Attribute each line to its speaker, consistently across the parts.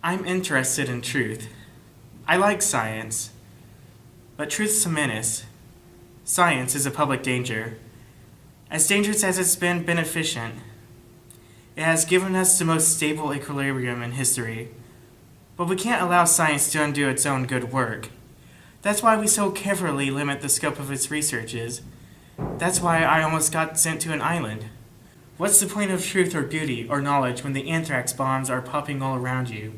Speaker 1: I'm interested in truth. I like science. But truth's a menace. Science is a public danger. As dangerous as it's been beneficent. It has given us the most stable equilibrium in history. But we can't allow science to undo its own good work. That's why we so carefully limit the scope of its researches. That's why I almost got sent to an island. What's the point of truth or beauty or knowledge when the anthrax bombs are popping all around you?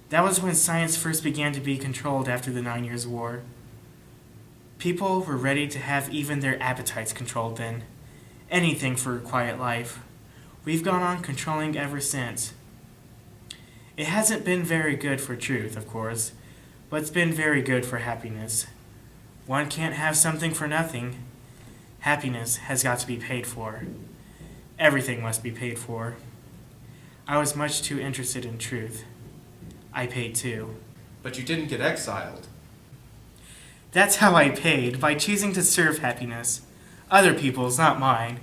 Speaker 1: That was when science first began to be controlled after the 9 Years' War. People were ready to have even their appetites controlled then. Anything for a quiet life. We've gone on controlling ever since. It hasn't been very good for truth, of course, but it's been very good for happiness. One can't have something for nothing. Happiness has got to be paid for. Everything must be paid for. I was much too interested in truth. I paid too.
Speaker 2: But you didn't get exiled.
Speaker 1: That's how I paid, by choosing to serve happiness. Other people's, not mine.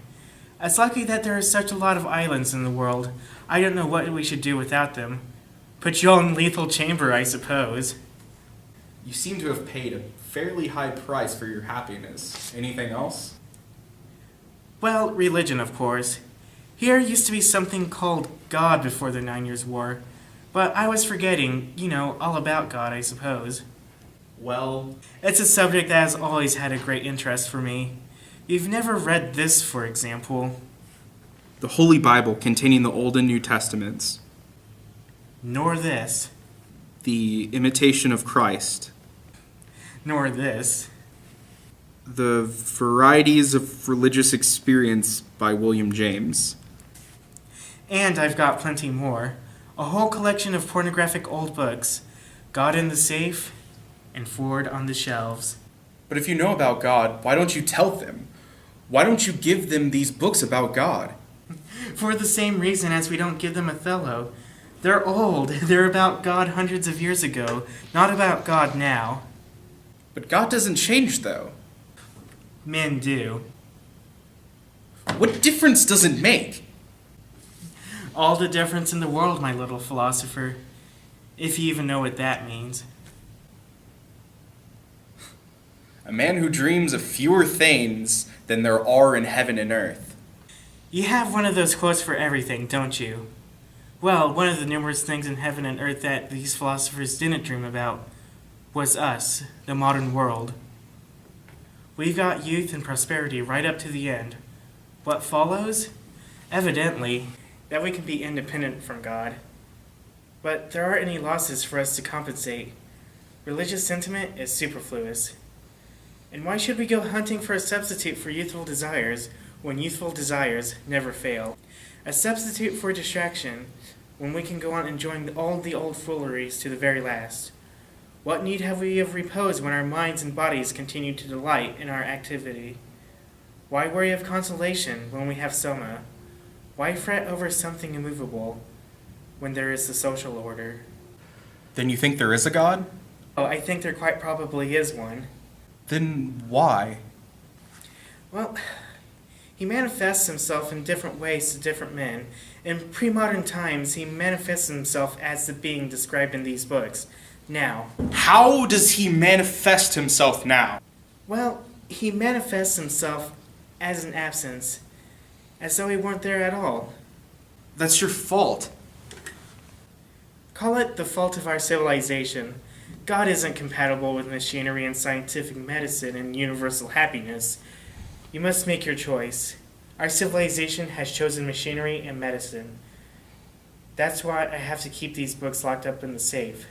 Speaker 1: It's lucky that there are such a lot of islands in the world. I don't know what we should do without them. Put you all in lethal chamber, I suppose.
Speaker 2: You seem to have paid a fairly high price for your happiness. Anything else?
Speaker 1: Well, religion, of course. Here used to be something called God before the 9 Years' War. But I was forgetting, all about God, I suppose.
Speaker 2: Well,
Speaker 1: it's a subject that has always had a great interest for me. You've never read this, for example.
Speaker 3: The Holy Bible containing the Old and New Testaments.
Speaker 1: Nor this.
Speaker 3: The Imitation of Christ.
Speaker 1: Nor this.
Speaker 3: The Varieties of Religious Experience by William James.
Speaker 1: And I've got plenty more. A whole collection of pornographic old books. God in the safe, and Ford on the shelves.
Speaker 2: But if you know about God, why don't you tell them? Why don't you give them these books about God?
Speaker 1: For the same reason as we don't give them Othello. They're old. They're about God hundreds of years ago, not about God now.
Speaker 2: But God doesn't change, though.
Speaker 1: Men do.
Speaker 2: What difference does it make?
Speaker 1: All the difference in the world, my little philosopher. If you even know what that means.
Speaker 2: A man who dreams of fewer things than there are in heaven and earth.
Speaker 1: You have one of those quotes for everything, don't you? Well, one of the numerous things in heaven and earth that these philosophers didn't dream about was us, the modern world. We've got youth and prosperity right up to the end. What follows? Evidently, that we can be independent from God. But there aren't any losses for us to compensate. Religious sentiment is superfluous. And why should we go hunting for a substitute for youthful desires when youthful desires never fail? A substitute for distraction when we can go on enjoying all the old fooleries to the very last. What need have we of repose when our minds and bodies continue to delight in our activity? Why worry of consolation when we have soma? Why fret over something immovable when there is the social order?
Speaker 2: Then you think there is a God?
Speaker 1: Oh, I think there quite probably is one.
Speaker 2: Then why?
Speaker 1: Well, he manifests himself in different ways to different men. In pre-modern times, he manifests himself as the being described in these books. Now.
Speaker 2: How does he manifest himself now?
Speaker 1: Well, he manifests himself as an absence, as though he weren't there at all.
Speaker 2: That's your fault.
Speaker 1: Call it the fault of our civilization. God isn't compatible with machinery and scientific medicine and universal happiness. You must make your choice. Our civilization has chosen machinery and medicine. That's why I have to keep these books locked up in the safe.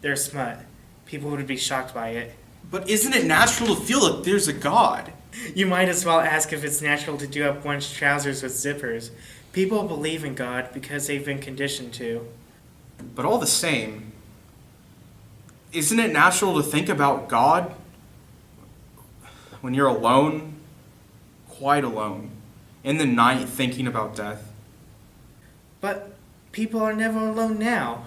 Speaker 1: They're smut. People would be shocked by it.
Speaker 2: But isn't it natural to feel like there's a God?
Speaker 1: You might as well ask if it's natural to do up one's trousers with zippers. People believe in God because they've been conditioned to.
Speaker 2: But all the same, isn't it natural to think about God when you're alone, quite alone, in the night thinking about death?
Speaker 1: But people are never alone now.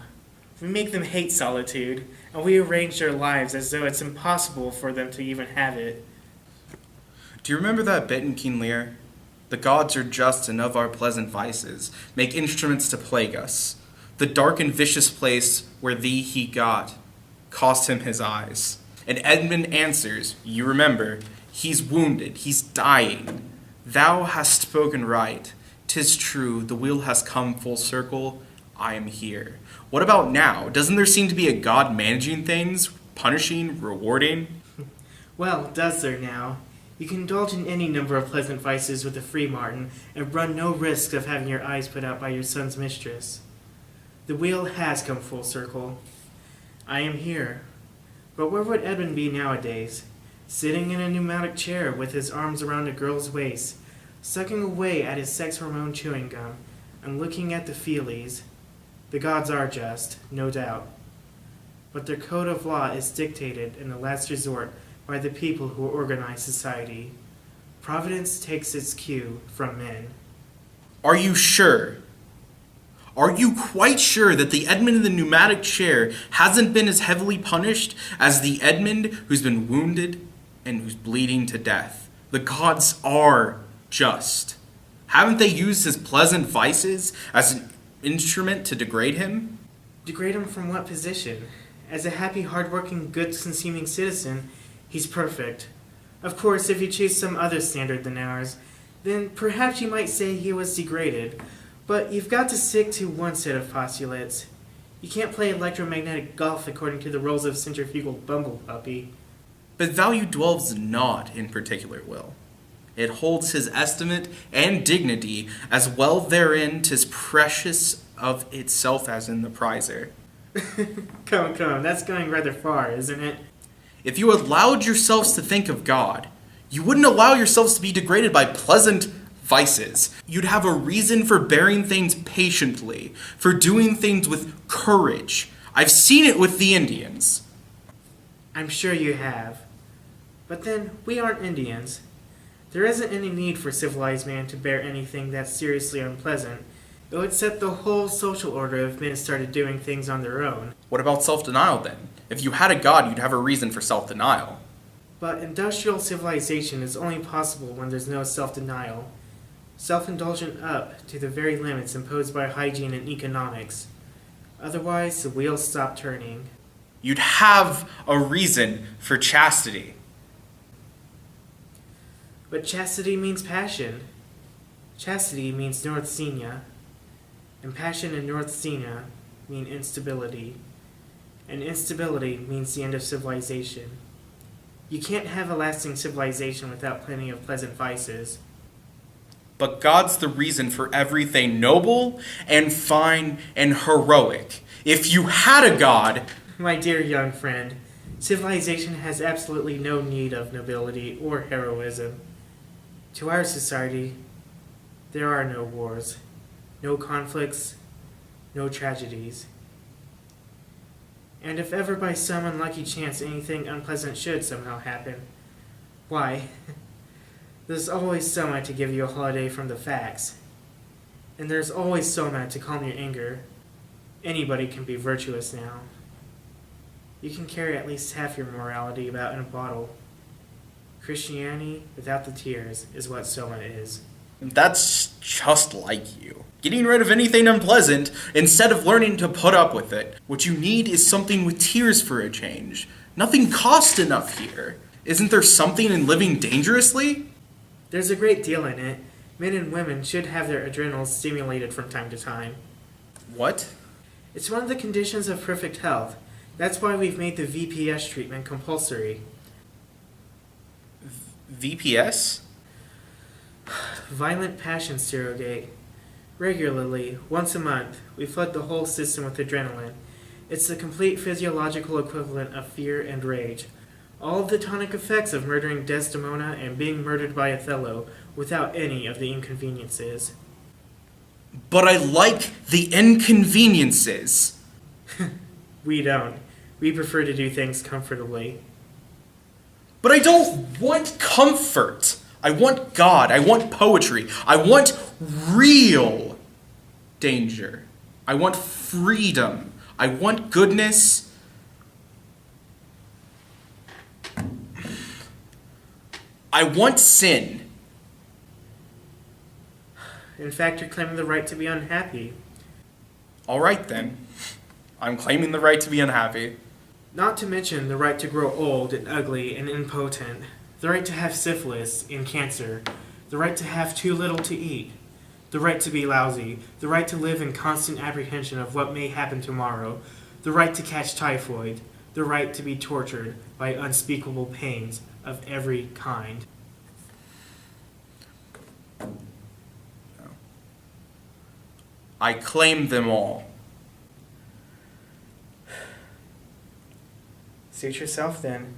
Speaker 1: We make them hate solitude, and we arrange their lives as though it's impossible for them to even have it.
Speaker 2: Do you remember that bit in King Lear? The gods are just and of our pleasant vices, make instruments to plague us.
Speaker 3: The dark and vicious place where thee he got cost him his eyes. And Edmund answers, you remember, he's wounded, he's dying. Thou hast spoken right. 'Tis true, the wheel has come full circle. I am here. What about now? Doesn't there seem to be a God managing things, punishing, rewarding?
Speaker 1: Well, does there now? You can indulge in any number of pleasant vices with a free Martin and run no risk of having your eyes put out by your son's mistress. The wheel has come full circle. I am here. But where would Edmund be nowadays? Sitting in a pneumatic chair with his arms around a girl's waist, sucking away at his sex hormone chewing gum, and looking at the feelies. The gods are just, no doubt. But their code of law is dictated in the last resort by the people who organize society. Providence takes its cue from men.
Speaker 3: Are you sure? Are you quite sure that the Edmund in the pneumatic chair hasn't been as heavily punished as the Edmund who's been wounded and who's bleeding to death? The gods are just. Haven't they used his pleasant vices as an instrument to degrade him?
Speaker 1: Degrade him from what position? As a happy, hard-working, good-consuming citizen, he's perfect. Of course, if you choose some other standard than ours, then perhaps you might say he was degraded. But you've got to stick to one set of postulates. You can't play electromagnetic golf according to the rules of centrifugal bumblepuppy.
Speaker 3: But value dwells not in particular will. It holds his estimate and dignity as well therein 'tis precious of itself as in the prizer.
Speaker 1: Come, that's going rather far, isn't it?
Speaker 3: If you allowed yourselves to think of God, you wouldn't allow yourselves to be degraded by pleasant vices. You'd have a reason for bearing things patiently, for doing things with courage. I've seen it with the Indians.
Speaker 1: I'm sure you have. But then, we aren't Indians. There isn't any need for civilized man to bear anything that's seriously unpleasant. It would set the whole social order if men started doing things on their own.
Speaker 3: What about self-denial then? If you had a God, you'd have a reason for self-denial.
Speaker 1: But industrial civilization is only possible when there's no self-denial. Self-indulgent up to the very limits imposed by hygiene and economics. Otherwise, the wheels stop turning.
Speaker 3: You'd have a reason for chastity.
Speaker 1: But chastity means passion. Chastity means northsenia. And passion and northsenia mean instability. And instability means the end of civilization. You can't have a lasting civilization without plenty of pleasant vices.
Speaker 3: But God's the reason for everything noble and fine and heroic. If you had a God...
Speaker 1: My dear young friend, civilization has absolutely no need of nobility or heroism. To our society, there are no wars, no conflicts, no tragedies. And if ever by some unlucky chance anything unpleasant should somehow happen, why, there's always someone to give you a holiday from the facts. And there's always someone to calm your anger. Anybody can be virtuous now. You can carry at least half your morality about in a bottle. Christianity without the tears is what Soma is.
Speaker 3: That's just like you. Getting rid of anything unpleasant instead of learning to put up with it. What you need is something with tears for a change. Nothing costs enough here. Isn't there something in living dangerously?
Speaker 1: There's a great deal in it. Men and women should have their adrenals stimulated from time to time.
Speaker 3: What?
Speaker 1: It's one of the conditions of perfect health. That's why we've made the VPS treatment compulsory.
Speaker 3: VPS?
Speaker 1: Violent passion surrogate. Regularly, once a month, we flood the whole system with adrenaline. It's the complete physiological equivalent of fear and rage. All of the tonic effects of murdering Desdemona and being murdered by Othello without any of the inconveniences.
Speaker 3: But I like the inconveniences.
Speaker 1: We don't. We prefer to do things comfortably.
Speaker 3: But I don't want comfort. I want God. I want poetry. I want real danger. I want freedom. I want goodness. I want sin.
Speaker 1: In fact, you're claiming the right to be unhappy.
Speaker 3: All right then. I'm claiming the right to be unhappy.
Speaker 1: Not to mention the right to grow old and ugly and impotent, the right to have syphilis and cancer, the right to have too little to eat, the right to be lousy, the right to live in constant apprehension of what may happen tomorrow, the right to catch typhoid, the right to be tortured by unspeakable pains of every kind.
Speaker 3: I claim them all.
Speaker 1: Suit yourself then.